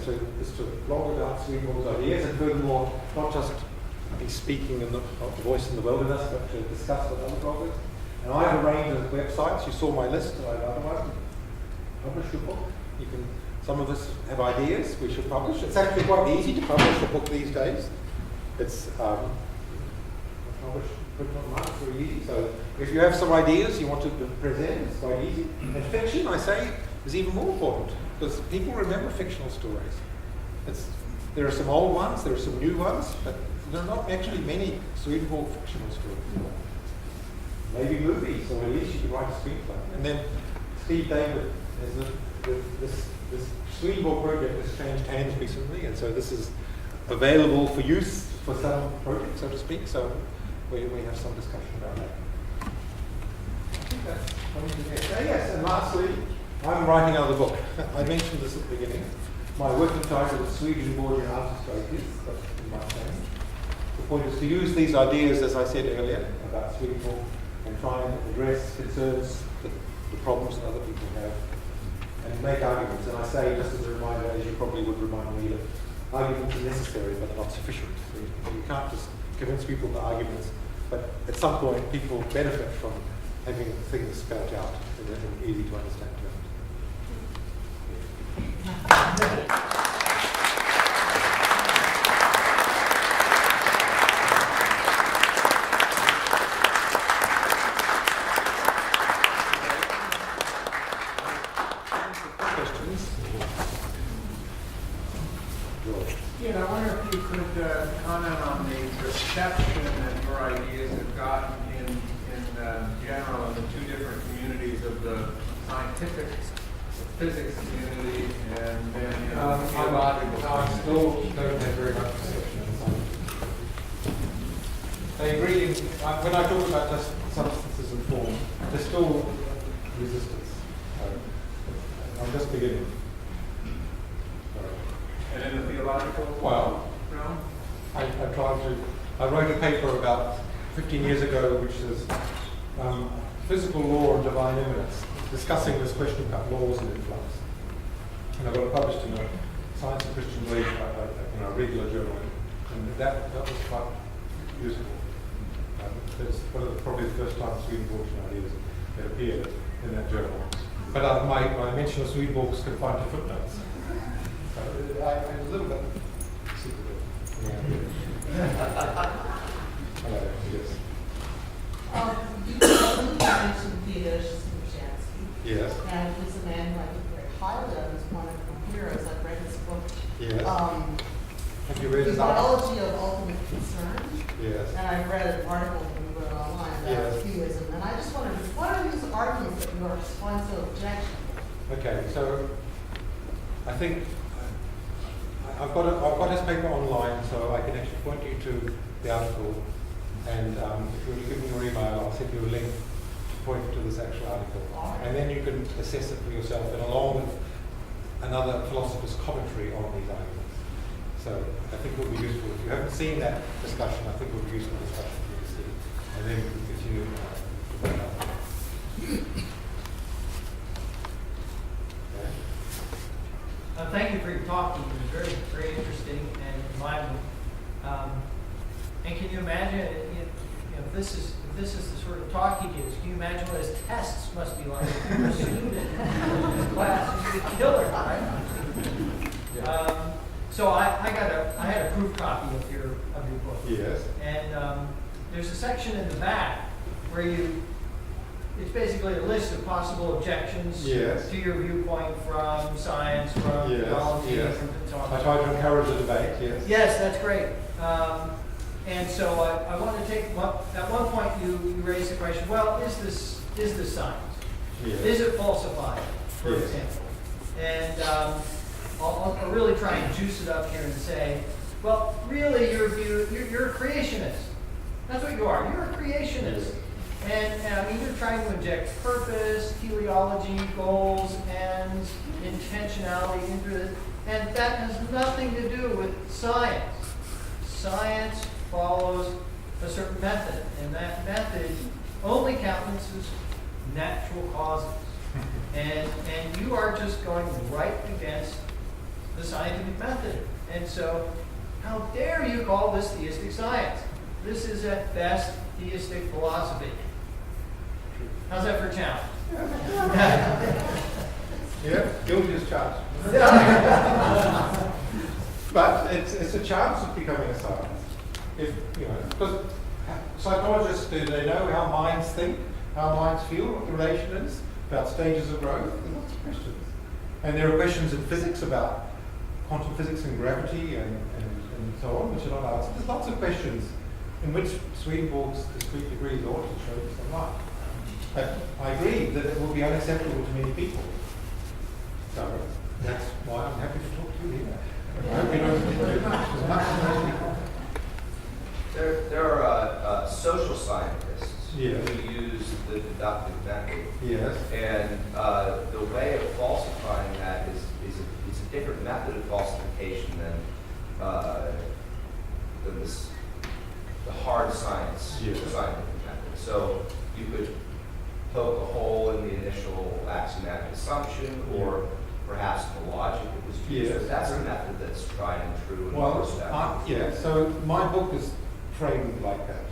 to blog about Swedenborg's ideas, and furthermore, not just be speaking in the voice in the wilderness, but to discuss with other bloggers. And I have arranged websites. You saw my list. I've otherwise published a book. Some of us have ideas we should publish. It's actually quite easy to publish a book these days. It's put online, it's very easy. So if you have some ideas you want to present, it's quite easy. And fiction, I say, is even more important because people remember fictional stories. There are some old ones, there are some new ones, but there are not actually many Swedenborg fictional stories. Maybe movies, or at least you can write a screenplay. And then Steve David has this Swedenborg project has changed hands recently, and so this is available for use for some projects, so to speak. So we have some discussion about that. I think that's coming to the next. Yes, and lastly, I'm writing another book. I mentioned this at the beginning. My working title is Swedenborgian Astrophysics, that's in my name. The point is to use these ideas, as I said earlier, about Swedenborg, and try and address concerns, the problems that other people have, and make arguments. And I say, just as a reminder, as you probably would remind me, that arguments are necessary but not sufficient. You can't just convince people with arguments, but at some point people benefit from having things spelled out in easy to understand terms. Yeah, I wonder if you could comment on the reception that your ideas have gotten in general in the two different communities of the scientific physics community and then the theological I still don't have very much perception of science. They agree, when I talk about just substances and form, there's still resistance. I'm just beginning. And in the theological Well, realm? I wrote a paper about 15 years ago which is physical law and divine immanence, discussing this question about laws and influx. And I got it published in a Science and Christian Belief, in a regular journal, and that was quite useful. It's probably the first time Swedenborg's ideas had appeared in that journal. But my mention of Swedenborg is confined to footnotes. I'm a little bit secretive. Hello, yes. You mentioned Theodosius Lubchansky. Yes. And he's a man who I think very highly of as one of my heroes. I've read his book. Yes. Have you read The his Biology of Ultimate Concern. Yes. And I've read an article that he wrote online about Yes. theism. And I just wondered, what are these arguments that you are find so objectionable? Okay, so I think I've got his paper online, so I can actually point you to the article. And if you give me your email, I'll send you a link to point to this actual article. And then you can assess it for yourself, and along with another philosopher's commentary on these arguments. So I think it will be useful. If you haven't seen that discussion, I think it will be useful discussion for you to see. And then we can continue to bring up. Thank you for your talk. It was very, very interesting and enlightening. And can you imagine, if this is the sort of talk he gives, can you imagine what his tests must be like for a student in his class? He's a killer, right? So I had a proof copy of your book. Yes. And there's a section in the back where it's basically a list of possible objections Yes. to your viewpoint from science, from theology, Yes. from so on. I try to encourage the debate, yes. Yes, that's great. And so I want to take, at one point you raised the question, well, is this science? Yes. Is it falsified, for Yes. example? And I'll really try and juice it up here and say, well, really your view, you're a creationist. That's what you are. You're a creationist. And I mean, you're trying to inject purpose, teleology, goals, ends, intentionality into it. And that has nothing to do with science. Science follows a certain method, and that method only countenances natural causes. And you are just going right against the scientific method. And so, how dare you call this theistic science? This is at best theistic philosophy. How's that for a challenge? Yeah, guilty as charged. But it's a chance of becoming a science. Because psychologists, do they know how minds think, how minds feel, what the relation is, about stages of growth? There's lots of questions. And there are questions in physics about quantum physics and gravity and so on, which are not answered. There's lots of questions in which Swedenborg's discrete degrees ought to show some light. But I agree that it will be unacceptable to many people. So that's why I'm happy to talk to you here. I hope you don't do as much as most people. There are social scientists Yes. who use the deductive method. Yes. And the way of falsifying that is a different method of falsification than this assumption or perhaps the logic that was used. Yes. But that's a method that's tried and true in Well, most applications. yeah, so my book is framed like that.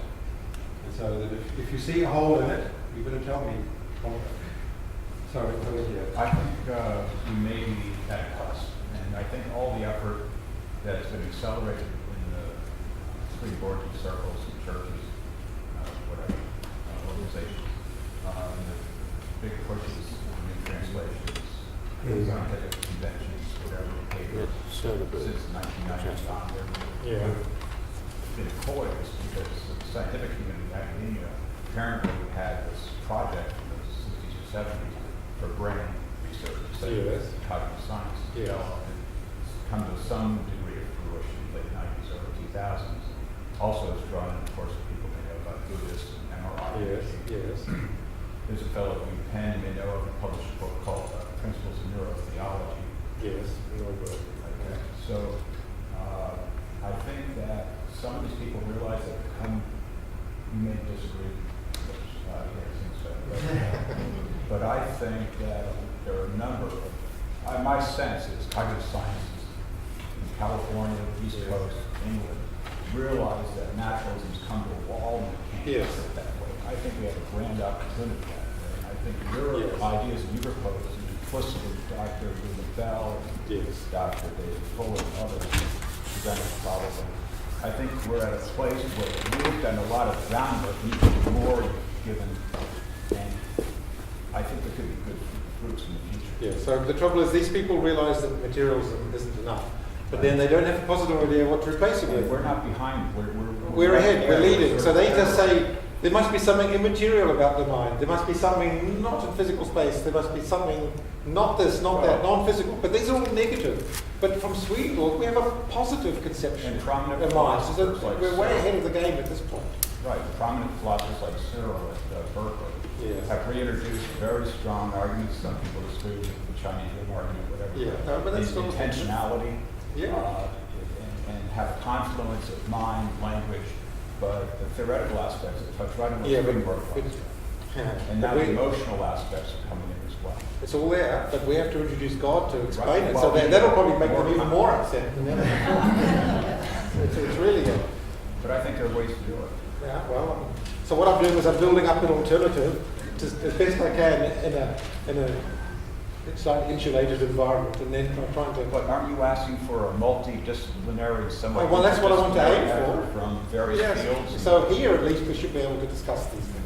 And so that if you see a hole in it, you're going to tell me. Sorry, go ahead. I think we may be at cusp, and I think all the effort that has been accelerated in the Supreme Board circles and churches, whatever, organizations, the big pushes, new translations, scientific conventions, whatever, papers, since 1995, been poised because the scientific community, academia, apparently had this project in the 60s or 70s for brain research, cognitive science, developed and come to some degree of fruition in the late 90s, early 2000s. Also, it's drawn in, of course, people may know about Buddhists and MRI. There's a fellow who Penn may know of, who published a book called Principles of Neurotheology. Okay. So, I think that some of these people realize that you may disagree, but I think that there are a number of, my sense is cognitive sciences in California, East Coast, England, realize that naturalism's come to a wall and we can't do it that way. I think we have a grand opportunity that way. I think your ideas you propose, and implicitly Dr. Ruben Bell, Dr. David Fuller, and others presented probably. I think we're at a place where we've done a lot of groundwork, even more given, and I think there could be good fruits in the future. Yeah, so the trouble is these people realize that materialism isn't enough, but then they don't have a positive idea what to replace it with. We're not behind. We're ahead, we're leading. So they just say, there must be something immaterial about the mind. There must be something not in physical space. There must be something not this, not that, non-physical. But these are all negative. But from Swedenborg, we have a positive conception And prominent of mind. So philosophers like we're way Cyril. ahead of the game at this point. Right. Prominent philosophers like Cyril at Berkeley have reintroduced very strong arguments. Some people disagree with the Chinese room argument, whatever. But that's still intentionality. And have a confluence of mind, language, but the theoretical aspects touch right on the Swedenborg philosophy. And now the emotional aspects are coming in as well. It's all there, but we have to introduce God to explain it. So that'll probably make them even more upset than ever. It's really good. But I think there are ways to do it. Yeah, well, so what I'm doing is I'm building up an alternative as best I can in a slightly insulated environment, and then I'm trying to. But aren't you asking for a multidisciplinary, somewhat? Well, that's what I want to aim for. From various fields. So here, at least, we should be able to discuss these things.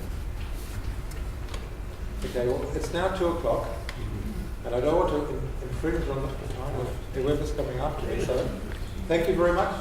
Okay. Well, it's now 2:00, and I don't want to infringe on the time of whoever's coming after me. So, thank you very much.